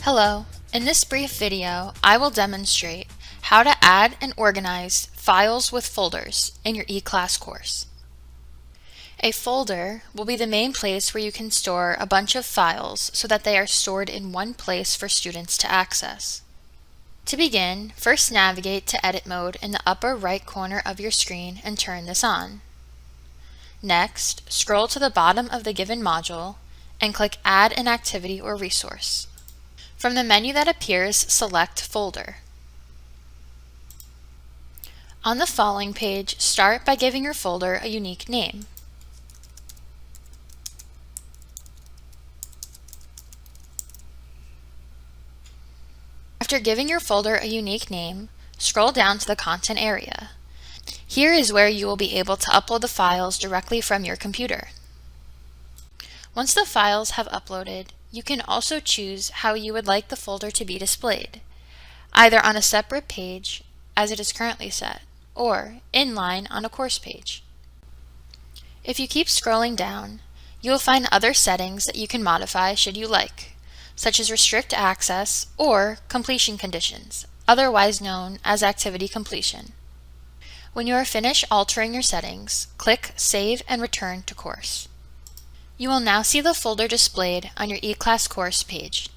Hello, in this brief video, I will demonstrate how to add and organize files with folders in your eClass course. A folder will be the main place where you can store a bunch of files so that they are stored in one place for students to access. To begin, first navigate to Edit Mode in the upper right corner of your screen and turn this on. Next, scroll to the bottom of the given module and click Add an Activity or Resource. From the menu that appears, select Folder. On the following page, start by giving your folder a unique name. After giving your folder a unique name, scroll down to the Content area. Here is where you will be able to upload the files directly from your computer. Once the files have uploaded, you can also choose how you would like the folder to be displayed, either on a separate page, as it is currently set, or inline on a course page. If you keep scrolling down, you will find other settings that you can modify should you like, such as restrict access or completion conditions, otherwise known as activity completion. When you are finished altering your settings, click Save and return to course. You will now see the folder displayed on your eClass course page.